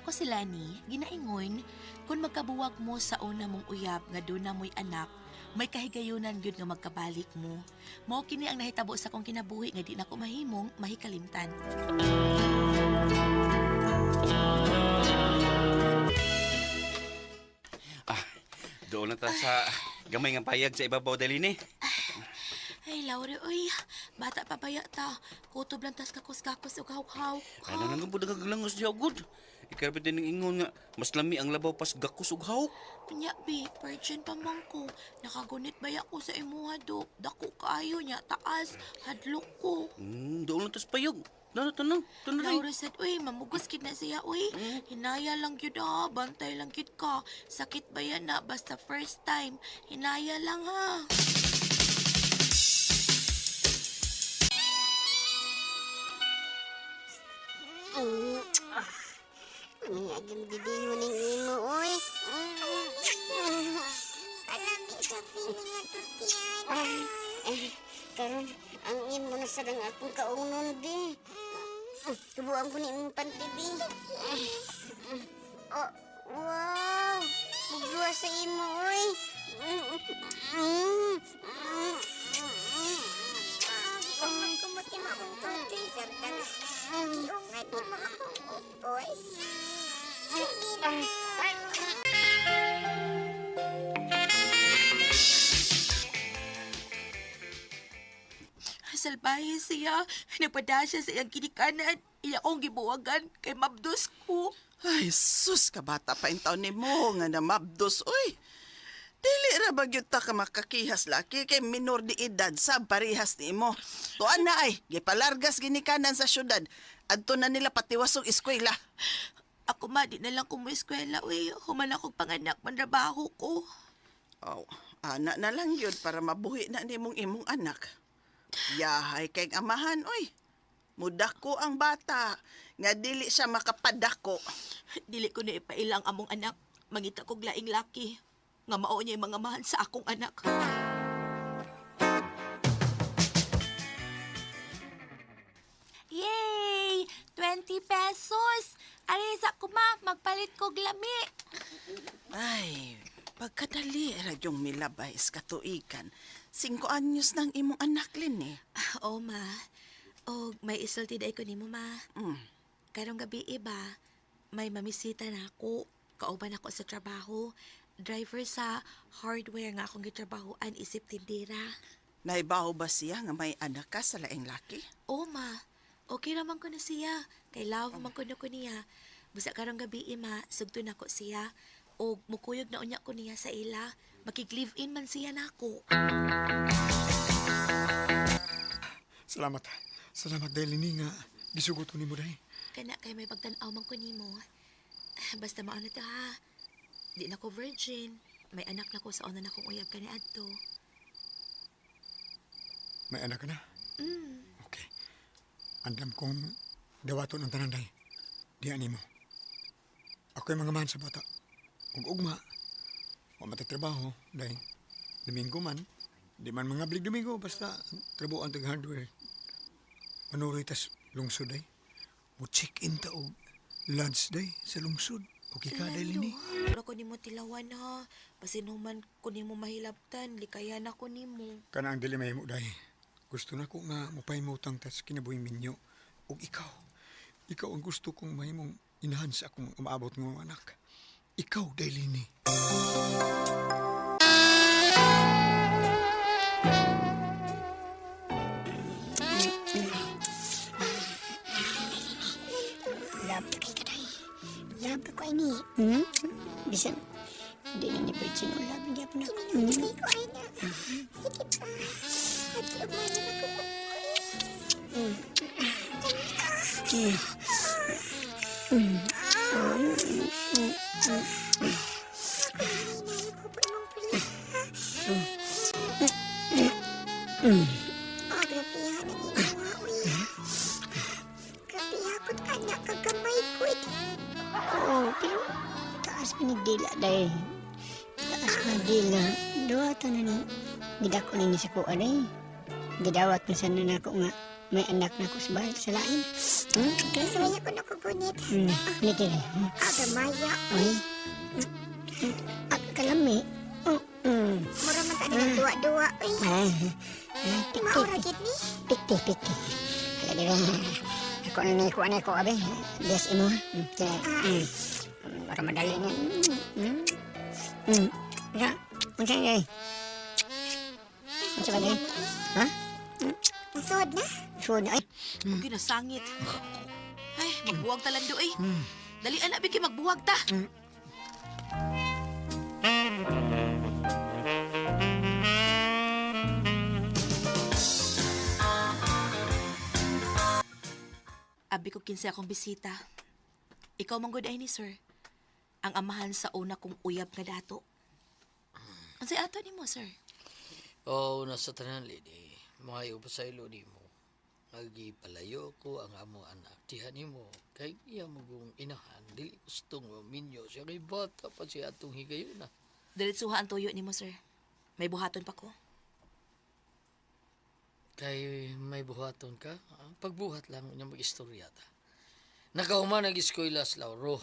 Ako sila ni, ginaingon, kung magkabuwag mo sa una mong uyab nga doon na mo'y anak, may kahigayunan gyud nga magkabalik mo. Mao kini ang nahitabo sa kong kinabuhi nga di na ko mahimong mahikalimtan. Doon na ta sa gamay nga payag sa ibabaw dali ni. Ay, Laure, uy, bata pa baya ta. Kutob lang tas kakos-kakos o kahawk-hawk. Ano nang gabud naglangos siya gud. Ikarapit din ng ingon nga mas lami ang labaw pas gakus ug hawk. Kanya, be, virgin pa man ko. Nakagunit baya ko sa imuha, do. Dako kaayo niya, taas, hadlok ko. Doon lang tas payag. Tanong Laura said, uy, mamugos kid na siya, uy. Hinaya lang yun ha, bantay lang kid ka. Sakit ba yan na, basta first time. Hinaya lang ha. Agam gidi mo ng imo, oy. Kalami sa piling at tutiyan. Karon, ang imo na sarang akong kaunon, be. Tubuan ko ni imong pantibi. Oh, wow! Mugluwa sa imo, oy. Kuman ko mo timawang tutoy, sartang. Iungat mo mga kong boys. Salbahe siya. Nagpada siya sa iyang kinikanan. Iya kong gibuwagan kay mabdos ko. Ay, sus, kabata pa yung taon ni mo nga na mabdos, oy. Dili ra bagyot ta ka makakihas laki kay minor di edad sa parihas ni mo. Tuan na ay, gipalargas ginikanan sa syudad. Adto na nila patiwasong eskwela. Ako ma, di na lang kumueskwela, uy. Human akong panganak, manrabaho ko. Oh, anak na lang yun para mabuhi na ni mong imong anak. Yahay kay amahan, oy. Mudako ang bata, nga dili siya makapadako. Dili ko na ipailang among anak. Mangita kog laing laki. Nga mao niya yung mga mahal sa akong anak. Yay! 20 pesos! Arisa ko ma, magpalit kog lami. Ay, pagkadali radyong milabay sa katuikan. 5 anyos ng imong anak lin eh. Oo ma. O may isulti day ko nimo ma. Karong gabi iba, may mamisita na ako. Kauban ako sa trabaho. Driver sa hardware nga akong gitrabahoan isip tindera. Naibaho ba siya nga may anak ka sa laing laki? Oo ma. Okay naman ko na siya. Kay love man ko na ko niya. Busa karong gabi ima, sugto na ko siya. O mukuyog na unya ko niya sa ila. Makig-live-in man siya na ako. Salamat. Salamat dahil ini nga gisugot ko ni mo dahi. Kana kay may pagtan-aw man ko nimo. Basta maano ta ha. Di na ko virgin. May anak na ko sa una na kong uyab ka ni Adto. May anak ka na? Okay. Andam kong dawaton ang tanan dahi. Di ani mo. Ako yung mga man sa bata. Ug-ugma. Wa matatrabaho dahi. Domingo man. Di man mga blig Domingo. Basta trabuhan tag hardware. Manuroy tas lungsod dahi. Mo check-in ta og lunch dahi sa lungsod. Okay ka dahil ini? Wala ko nimo tilawan ha. Pasinuman ko nimo mahilabtan. Likayan ako nimo. Kana ang dili mahimo dahi. Gusto na ko nga mapahimutang tas kinabuhing minyo. Ug ikaw. Ikaw ang gusto kong mahimong inahan sa akong umaabot ng mga anak. Ikaw dahil ini. Lab ko ini. Bisa. Hindi na ni Virgin o lab. Hindi ako na. Hindi ko ay na. Sige pa. At lumayan ako po. Grabe na ginawa ko yan. Grabe hapot anak kagamay ko ito. Oo, pero taas pinigdila dahil. Taas pinigdila. Dawatan na ni. Gidako na ni sa kuan eh. Gidawat na sana na ako nga may anak na ako sa bahay sa lain. Kasaya ko na kugunit. Niti. Aga maya. Ay. Kalami. Mura man tani ng duwa-duwa. Uy, Ay. maura gid ni. Pikti. Alam mo, ako na ko, abe. Yes, imo. Para madali na. Ya, macam ni. Macam ni. Ha? Nasod na. Sure na. Ay. Huwag ginasangit. Ay, magbuwag ta lando eh. Dali anak, Biki, magbuwag ta. Abi ko kinsa akong bisita. Ikaw man gud ay ni sir. Ang amahan sa una kong uyab nga dato. Ang say ato nimo, sir? Oo, nasa tanan, lady. Mga pa sa ilo ni mo. Nagipalayo ko ang amo anak. Tihan ni mo. Kay iya mo kong inahan. Dili gustong minyo siya. Kay bata pa siya atong higayon na. Diretsuha ang tuyo nimo, sir. May buhaton pa ko. Kay may buhaton ka. Pagbuhat lang niya mag-istorya ta. Nakahuman nag-eskwela sa Lauro.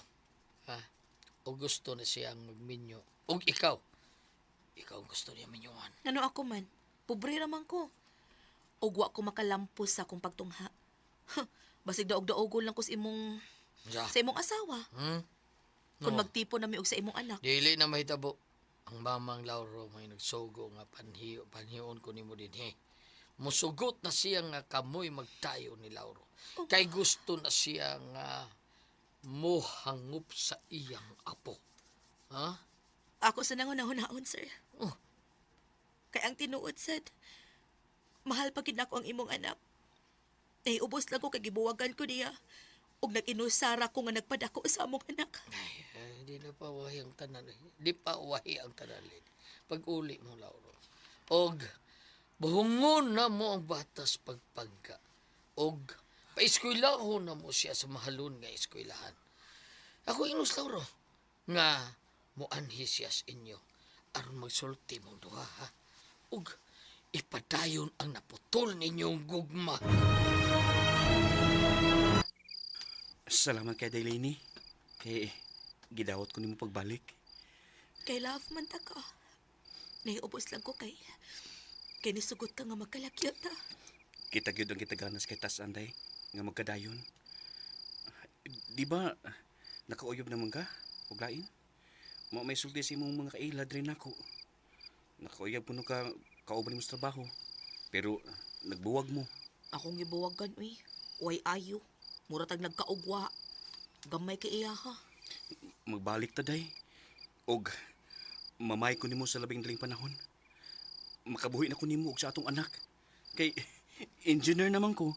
Ha? O gusto na siyang magminyo. O ikaw. Ikaw ang gusto niya minyohan. Ano ako man? Pobre raman ko. Ugwa ko makalampos sa akong pagtungha. Basig daog-daogol lang ko sa imong asawa. Kung No. magtipo na mi og sa imong anak. Dili na mahitabo. Ang mamang Lauro may nagsugo nga panhiyon ko nimo din he. Musugot na siya nga kamoy magtayo ni Lauro. Kay gusto na siya nga mohangup sa iyang apo. Ha? Ako sa nangunahon-hon, sir. Oh. Kay ang tinuod sad, mahal pa gid ako ang imong anak. Ubos lang ko kay gibuwagan ko niya. Og nag-inusara ko nga nagpadako sa among anak. Ay, di na pa wahi ang tanan. Di pa wahi ang tanan. Pag-uli mo, Lauro. Og, buhungon na mo ang batas pagpangka. Og, paiskwilahon na mo siya sa mahalon nga eskwelahan. Ako inus, Lauro, nga muanhi siya sa inyo aron magsulti mong duha, ha? Og, ipadayon ang naputol ninyong gugma. Salamat kay Daylene. Kay gidawat ko nimo pagbalik. Kay love man ta ka. Naiubos lang ko kay nisugot ka nga magkalakyot ta. Kita gyud ang kitaganas kay Tas Anday nga magkadayon. Di ba nakauyob naman ka? Ug lain? May sulti sa imong mga kailad rin ako. Nakauyab puno ka kauban mo sa trabaho. Pero nagbuwag mo. Akong gibuwagan, uy. Way ayo. Muratag nagkaugwa. Gamay kay iya ha. Magbalik ta day. Og mamay ko nimo sa labing daling panahon. Makabuhi na ko nimo og sa atong anak. Kay engineer naman ko.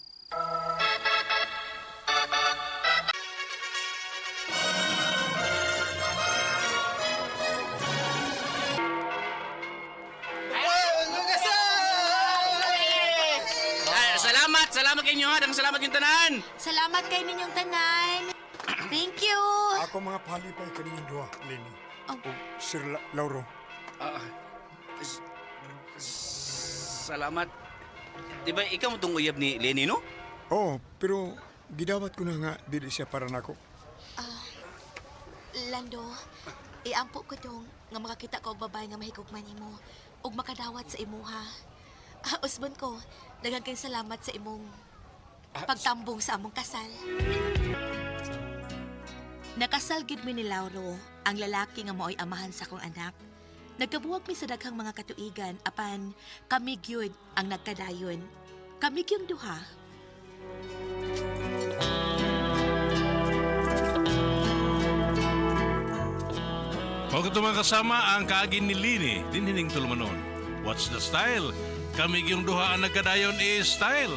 Salamat kay inyo ha. Salamat yung tanan. Salamat kay ninyong tanan. Thank you. Ako mga palipay kaninyong duha, Lenny. Oh. O Sir Lauro. Salamat. Di ba ikaw mo itong uyab ni Lenny, no? Oo, pero gidawat ko na nga dili siya para nako. Lando, iampo ko dong nga makakita ka og babae nga mahigugman nimo ug makadawat sa imuha. Usbon ko, daghang kay salamat sa imong pagtambong sa among kasal. Nakasal gid mi ni Lauro, ang lalaki nga mao'y amahan sa akong anak. Nagkabuwag mi sa daghang mga katuigan apan kami gyud ang nagkadayon. Kami gyung duha. Kung ito mga kasama ang kaagin ni Lini, dinhining tulumanon. What's the style? Kami yung duha ang nagkadayon is style.